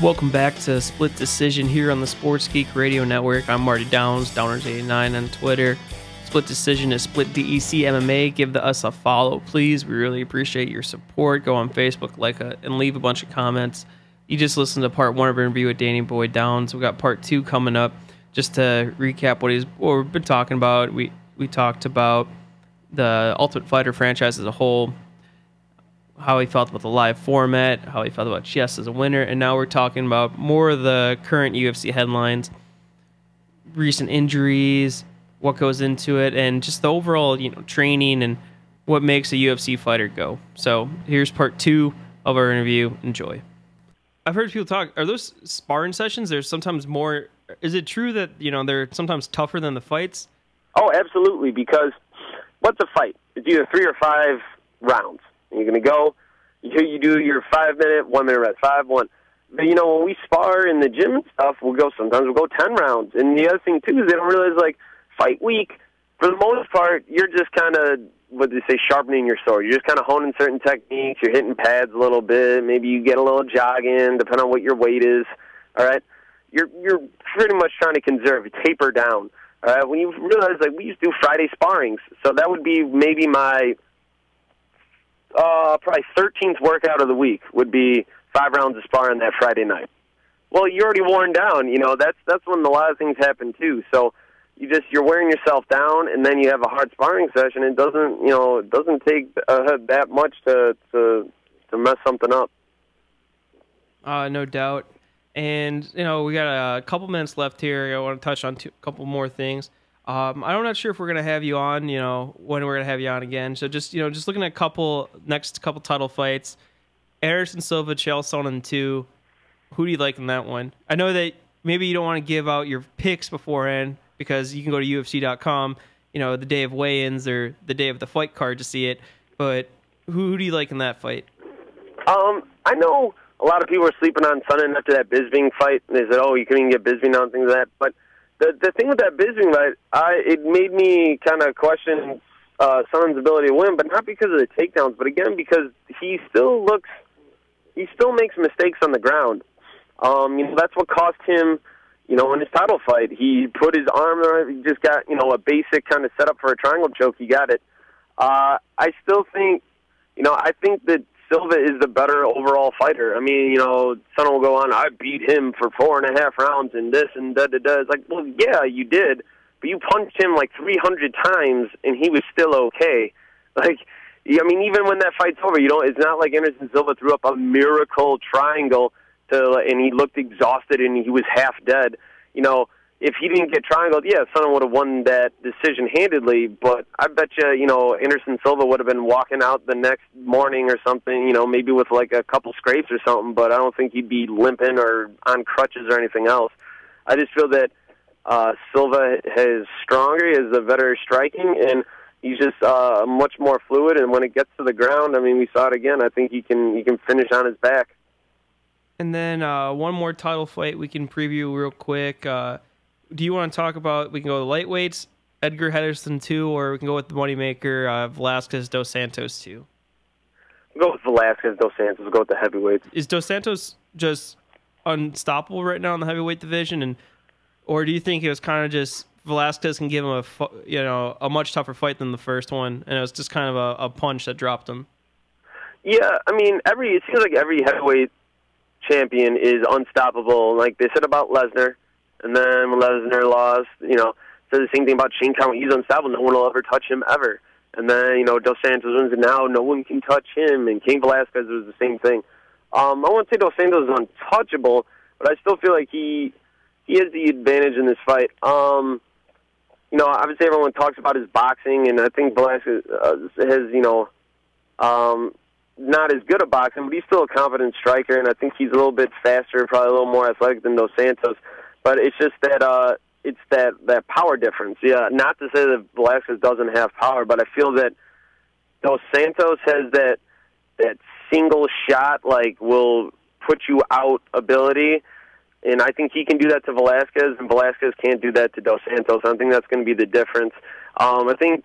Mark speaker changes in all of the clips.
Speaker 1: Welcome back to Split Decision here on the Sports Geek Radio Network. I'm Marty Downs, Downers89 on Twitter. Split Decision is Split DEC MMA. Give us a follow, please. We really appreciate your support. Go on Facebook, and leave a bunch of comments. You just listened to part 1 of our interview with Danny Boy Downs. We got part 2 coming up. Just to recap what we've been talking about, we talked about the Ultimate Fighter franchise as a whole, how he felt about the live format, how he felt about Chess as a winner, and now we're talking about more of the current UFC headlines, recent injuries, what goes into it, and just the overall, training and what makes a UFC fighter go. So here's part 2 of our interview. Enjoy. I've heard people talk. Are those sparring sessions? There's sometimes more. Is it true that they're sometimes tougher than the fights?
Speaker 2: Oh, absolutely. Because what's a fight? It's either 3 or 5 rounds. You're going to go, you do your 5-minute, 1-minute rest, 5-1. But, when we spar in the gym and stuff, sometimes we'll go 10 rounds. And the other thing, too, is they don't realize, fight week, for the most part, you're just kind of, sharpening your sword. You're just kind of honing certain techniques. You're hitting pads a little bit. Maybe you get a little jog in, depending on what your weight is. All right? You're pretty much trying to conserve, taper down. All right? When you realize, we used to do Friday sparrings, so that would be maybe my probably 13th workout of the week would be 5 rounds of sparring that Friday night. Well, you're already worn down. That's when a lot of things happen too. So you're wearing yourself down, and then you have a hard sparring session. It doesn't take that much to mess something up.
Speaker 1: No doubt. And we got a couple minutes left here. I want to touch on a couple more things. I'm not sure if we're gonna have you on, when we're gonna have you on again. So just looking at next couple title fights, Anderson Silva, Chael Sonnen 2. Who do you like in that one? I know that maybe you don't want to give out your picks beforehand because you can go to UFC.com, the day of weigh-ins or the day of the fight card to see it. But who do you like in that fight?
Speaker 2: I know a lot of people are sleeping on Sonnen after that Bisping fight. And they said, "Oh, you couldn't get Bisping on," things like that, but. The thing with that Bisping fight, it made me kind of question Sonnen's ability to win, but not because of the takedowns, but again because he still makes mistakes on the ground. That's what cost him, in his title fight. He put his arm there, he just got, a basic kind of setup for a triangle choke. He got it. I still think, I think that Silva is the better overall fighter. I mean, Sonnen will go on, I beat him for 4.5 rounds and this and da-da-da. It's like, well, yeah, you did, but you punched him 300 times and he was still okay. Even when that fight's over, it's not like Anderson Silva threw up a miracle triangle and he looked exhausted and he was half dead. If he didn't get triangled, yeah, Sonnen would have won that decision handedly, but I bet you, Anderson Silva would have been walking out the next morning or something, maybe with a couple scrapes or something, but I don't think he'd be limping or on crutches or anything else. I just feel that Silva is stronger, he has a better striking, and he's just much more fluid, and when it gets to the ground, we saw it again, I think he can finish on his back.
Speaker 1: And then one more title fight we can preview real quick. Do you want to talk about, we can go with the lightweights, Edgar Henderson 2, or we can go with the moneymaker, Velasquez Dos Santos 2?
Speaker 2: We'll go with Velasquez Dos Santos. We'll go with the heavyweights.
Speaker 1: Is Dos Santos just unstoppable right now in the heavyweight division, or do you think it was kind of just Velasquez can give him a much tougher fight than the first one, and it was just kind of a punch that dropped him?
Speaker 2: Yeah, it seems like every heavyweight champion is unstoppable. Like they said about Lesnar. And then when Lesnar lost, said the same thing about Shane Conway. He's unstoppable. No one will ever touch him ever. And then, Dos Santos wins, and now no one can touch him. And Cain Velasquez was the same thing. I won't say Dos Santos is untouchable, but I still feel like he has the advantage in this fight. Obviously everyone talks about his boxing, and I think Velasquez has, not as good at boxing, but he's still a confident striker, and I think he's a little bit faster, probably a little more athletic than Dos Santos. But it's just that it's that power difference. Yeah, not to say that Velasquez doesn't have power, but I feel that Dos Santos has that single shot, will put you out ability, and I think he can do that to Velasquez, and Velasquez can't do that to Dos Santos. I think that's going to be the difference. I think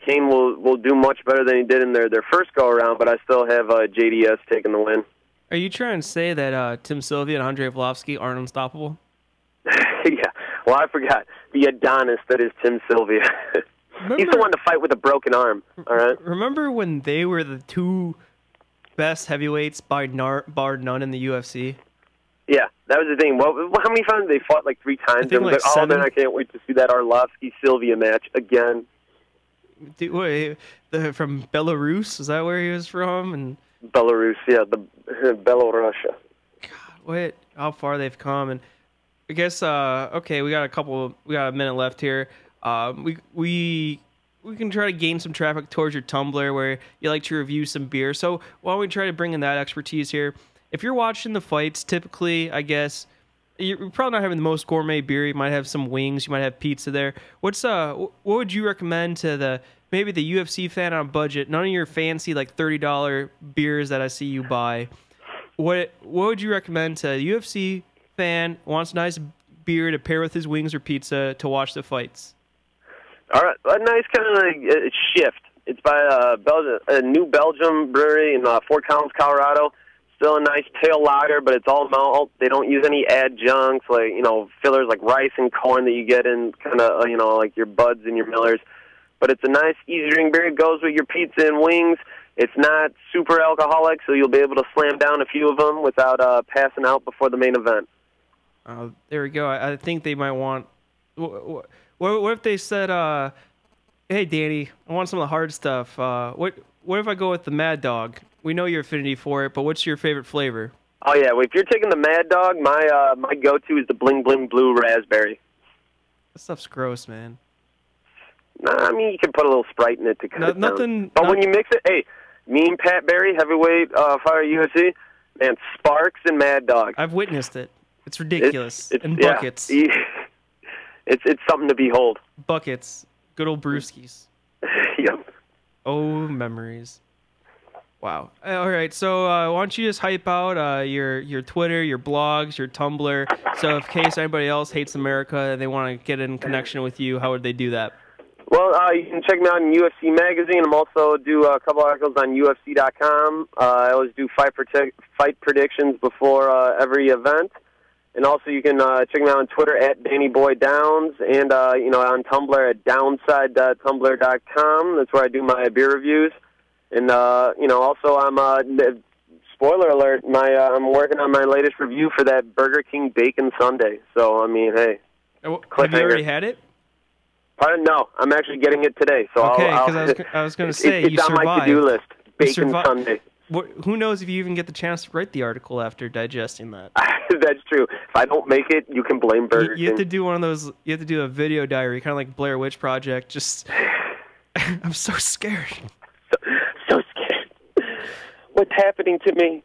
Speaker 2: Cain will do much better than he did in their first go around, but I still have JDS taking the win.
Speaker 1: Are you trying to say that Tim Sylvia and Andrei Arlovsky aren't unstoppable?
Speaker 2: Yeah. Well, I forgot the Adonis that is Tim Sylvia. He's the one to fight with a broken arm. All right.
Speaker 1: Remember when they were the two best heavyweights bar none in the UFC?
Speaker 2: Yeah, that was the thing. Well, how many times they fought? Like 3 times.
Speaker 1: I think like
Speaker 2: oh
Speaker 1: 7.
Speaker 2: man, I can't wait to see that Arlovsky-Sylvia match again.
Speaker 1: Dude, wait, from Belarus? Is that where he was from? And
Speaker 2: Belarus, yeah, the Belorussia.
Speaker 1: what? How far they've come, and I guess okay, we got a minute left here. We can try to gain some traffic towards your Tumblr where you like to review some beer. So why don't we try to bring in that expertise here? If you're watching the fights, typically, I guess you're probably not having the most gourmet beer. You might have some wings, you might have pizza there. What would you recommend to maybe the UFC fan on a budget? None of your fancy like $30 beers that I see you buy. What would you recommend to a UFC fan who wants a nice beer to pair with his wings or pizza to watch the fights?
Speaker 2: All right, a nice kind of like shift. It's by a New Belgium brewery in Fort Collins, Colorado. Still a nice pale lager, but it's all malt. They don't use any adjuncts like fillers like rice and corn that you get in kind of like your Buds and your Millers. But it's a nice, easy drink beer. It goes with your pizza and wings. It's not super alcoholic, so you'll be able to slam down a few of them without passing out before the main event.
Speaker 1: There we go. I think they might want. What if they said, "Hey, Danny, I want some of the hard stuff. What if I go with the Mad Dog? We know your affinity for it, but what's your favorite flavor?"
Speaker 2: Oh yeah, well, if you're taking the Mad Dog, my go-to is the Bling Bling Blue Raspberry.
Speaker 1: That stuff's gross, man.
Speaker 2: Nah, I mean you can put a little Sprite in it to cut it down. But when you mix it, hey, me and Pat Barry, heavyweight Fire UFC, man, Sparks and Mad Dog.
Speaker 1: I've witnessed it. It's ridiculous. In
Speaker 2: yeah,
Speaker 1: buckets.
Speaker 2: It's something to behold.
Speaker 1: Buckets. Good old brewskis.
Speaker 2: Yep.
Speaker 1: Oh, memories. Wow. All right. So why don't you just hype out your Twitter, your blogs, your Tumblr. So in case anybody else hates America and they want to get in connection with you, how would they do that?
Speaker 2: Well, you can check me out in UFC Magazine. I'm also do a couple articles on UFC.com. I always do fight predictions before every event. And also you can check me out on Twitter at DannyBoyDowns and on Tumblr at downside.tumblr.com. That's where I do my beer reviews. And also I'm spoiler alert, I'm working on my latest review for that Burger King Bacon Sundae. So I mean, hey.
Speaker 1: Have you already had it?
Speaker 2: Pardon? No, I'm actually getting it today. So
Speaker 1: okay, because I was going to say
Speaker 2: it's
Speaker 1: you survived.
Speaker 2: on my to-do list. Bacon Sundae.
Speaker 1: Who knows if you even get the chance to write the article after digesting that?
Speaker 2: That's true. If I don't make it, you can blame Burger King.
Speaker 1: You have to do one of those. You have to do a video diary, kind of like Blair Witch Project. Just, I'm so scared.
Speaker 2: So scared. What's happening to me?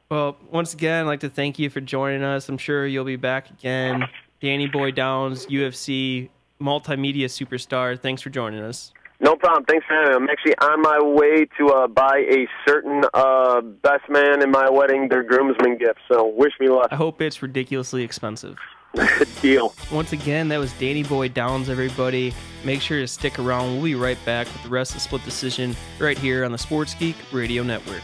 Speaker 1: Well, once again, I'd like to thank you for joining us. I'm sure you'll be back again. Danny Boy Downs, UFC multimedia superstar. Thanks for joining us. No problem. Thanks for having me. I'm actually on my way to buy a certain best man in my wedding their groomsman gift, so wish me luck. I hope it's ridiculously expensive. Deal. Once again, that was Danny Boy Downs, everybody. Make sure to stick around. We'll be right back with the rest of Split Decision right here on the Sports Geek Radio Network.